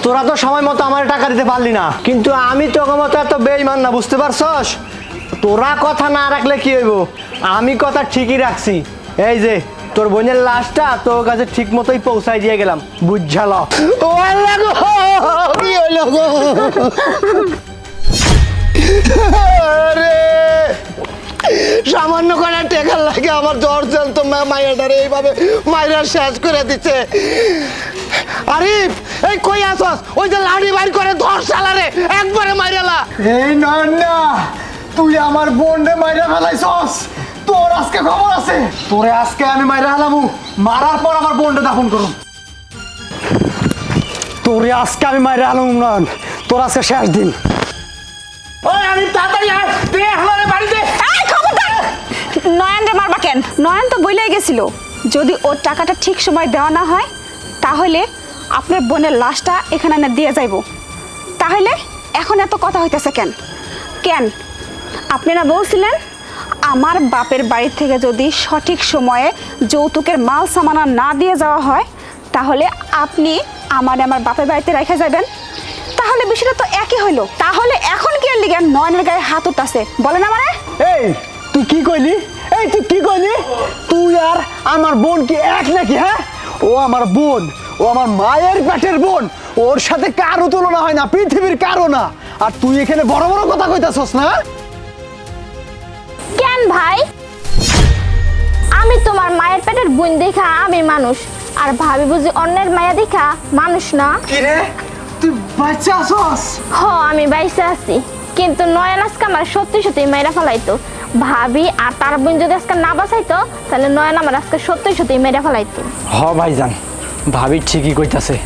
তোরা তো সময় মতো আমার টাকা দিতে পারলি না, কিন্তু আমি তোকে মতো এত বেইমান না, বুঝতে পারছস? তোরা কথা না রাখলে কি হইব, আমি কথা ঠিকই রাখছি। এই যে তোর বোনের লাশটা তোর কাছে ঠিক মতোই পৌঁছাই দিয়ে গেলাম, বুঝঝাল? কি হইল গো? সামান্য করে টেকার লাগে আমার জ্বর চলতো, মাইয়াটারে এইভাবে মাইরা শেষ করে দিচ্ছে। আরিফ, এই কই আসস? ওই যে লাড়ি বাইর করে ধর শালারে, একবারে মাইরালা। এই না, তুই আমার বোনরে মাইরা ফেলাইছস। তোর আজকে খবর আছে, তোরে আজকে আমি মাইরা ফেলামু, মারার পর আমার বোনরে দাফন করুম। তোরে আজকে আমি মাইরা আলম না, তোর আজকে শেষ দিন। ওই আরিফ, তাড়াতাড়ি আয়, দে আমারে বাড়িতে। এই খবরদার! নয়ন রে মারবা কেন? নয়ন তো বইলাই গেছিল যদি ওর টাকাটা ঠিক সময় দেওয়া না হয় তাহলে আপনার বোনের লাশটা এখানে না দিয়ে যাইব। তাহলে এখন এত কথা হইতেছে কেন? কেন আপনারা বলছিলেন আমার বাপের বাড়ি থেকে যদি সঠিক সময়ে যৌতুকের মাল সামানা না দিয়ে যাওয়া হয় তাহলে আপনি আমার বাপের বাড়িতে রেখে যাবেন। তাহলে বিষয়টা তো একই হইলো। তাহলে এখন কি লিগে নয়নের গায়ে হাত উঠতেছে বলেন আমারে? এই তুই কি কইলি? তুই আর আমার বোন কি এক নাকি? হ্যাঁ, ও আমার বোন, ও আমার মায়ের পেটের বোন, ওর সাথে কারো তুলনা হয় না, পৃথিবীর কারো না। আর তুই এখানে বড় বড় কথা কইতাছস না? কেন ভাই? আমি তোমার মায়ের পেটের বোন দেখা আমি মানুষ, আর ভাবি বুঝি অন্যের মায়া দেখা মানুষ না? কি রে, তুই বাচ্চা আছস? আমি বাইসে আছি, কিন্তু নয়ন আজকে আমার সত্যি সত্যি মেয়েরা ফেলাইতো। ভাবি আর তার বোন যদি আজকে না বাঁচাইতো তাহলে নয়ন আমার আজকে সত্যি সত্যি মেয়েরা ফেলাইতো। ভাইজান, ভাবি ঠিকই কইতাছে।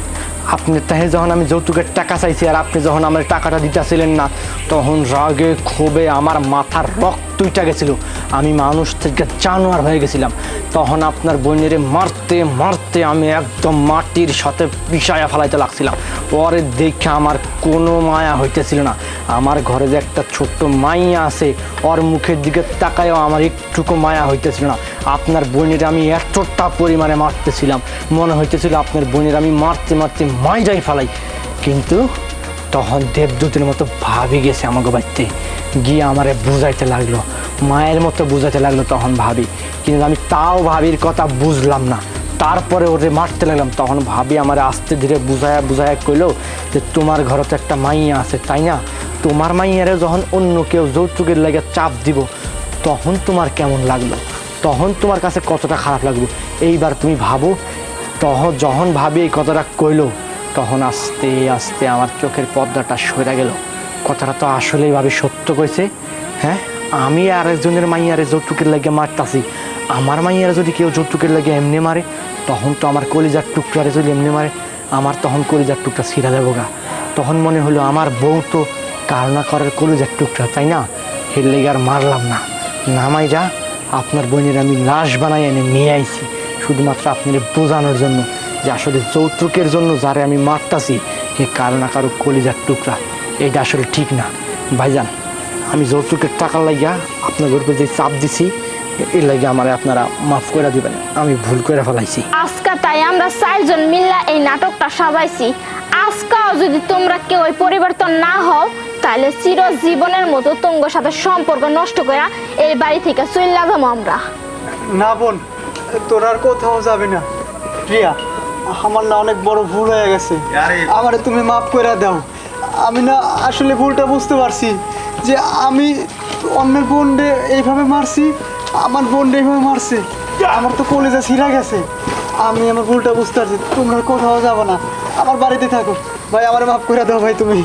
আপনি তাহে যখন আমি যৌতুকের টাকা চাইছি আর আপনি যখন আমার টাকাটা দিতেছিলেন না, তখন রাগে ক্ষোভে আমার মাথার রক্ত উঠে গেছিল, আমি মানুষ থেকে জানোয়ার হয়ে গেছিলাম। তখন আপনার বোনেরে মারতে মারতে আমি একদম মাটির সাথে পিষায়া ফেলাইতে লাগছিলাম। পরে দেখে আমার কোনো মায়া হইতেছিল না। আমার ঘরে যে একটা ছোট্ট মাইয়া আছে, ওর মুখের দিকে তাকায়ও আমার একটুকু মায়া হইতেছিল না। আপনার বোনের আমি এতটা পরিমাণে মারতেছিলাম, মনে হইতেছিল আপনার বোনের আমি মারতে মারতে মাইরাই ফেলাই। কিন্তু তখন দেবদূতের মতো ভাবি গেছে আমাকে বাড়িতে গিয়ে আমারে বুঝাইতে লাগলো, মায়ের মতো বুঝাইতে লাগলো তখন ভাবি। কিন্তু আমি তাও ভাবির কথা বুঝলাম না, তারপরে ওরে মারতে লাগলাম। তখন ভাবি আমার আস্তে ধীরে বুঝায়া কইলো যে তোমার ঘরে তো একটা মাইয়া আছে, তাই না? তোমার মাইয়ারে যখন অন্য কেউ যৌতুকের লাগে চাপ দিব তখন তোমার কেমন লাগলো, তখন তোমার কাছে কতটা খারাপ লাগলো, এইবার তুমি ভাবো। তখন যখন ভাবি এই কথাটা কইলো তখন আস্তে আস্তে আমার চোখের পর্দাটা সরে গেল। কথাটা তো আসলেই ভাবি সত্য কইছে। হ্যাঁ, আমি আরেকজনের মাইয়ারে যৌতুকের লাগে মারতাছি, আমার মাইয়ারে যদি কেউ যৌতুকের লাগে এমনি মারে তখন তো আমার কলিজার টুকরারে যদি এমনি মারে আমার তখন কলিজার টুকরা ছিঁড়া দেবো গা। তখন মনে হলো আমার বউ তো কার না করার কলিজার টুকরা, তাই না? এর লেগে আর মারলাম না, নামাই যা আপনার বোনের আমি লাশ বানাই এনে নিয়ে আইছি শুধুমাত্র আপনার বোঝানোর জন্য যে আসলে যৌতুকের জন্য যারে আমি মারতাছি এ কারো না কারো কলিজার টুকরা। এটা আসলে ঠিক না ভাইজান। আমি যৌতুকের টাকা লাগিয়া আপনার উপর যে চাপ দিছি এর লাগে আমার আপনারা মাফ করে দিবেন, আমি ভুল করে ফেলাইছি। আজকে তাই আমরা 4 জন মিল্লা এই নাটকটা সাজাইছি। আজকেও যদি তোমরা কেউ পরিবর্তন না হও তাহলে চিরজীবনের মতো তোমার সাথে সম্পর্ক নষ্ট করে এই বাড়ি থেকে চলে যাবো আমরা। না বোন, তোর আর কোথাও যাবে না। প্রিয়া, আমার না অনেক বড় ভুল হয়ে গেছে, আমারে তুমি মাফ করে দাও। আমি না আসলে ভুলটা বুঝতে পারছি যে আমি অন্যের বোনরে এইভাবে মারছি, আমার বোনরে এইভাবে মারছে, আমার তো কলেজে ছিঁড়া গেছে। আমি আমার ভুলটা বুঝতে পারছি, তোমরা কোথাও যাবো না, আমার বাড়িতে থাকো। ভাই আমারে মাফ করে দাও ভাই তুমি।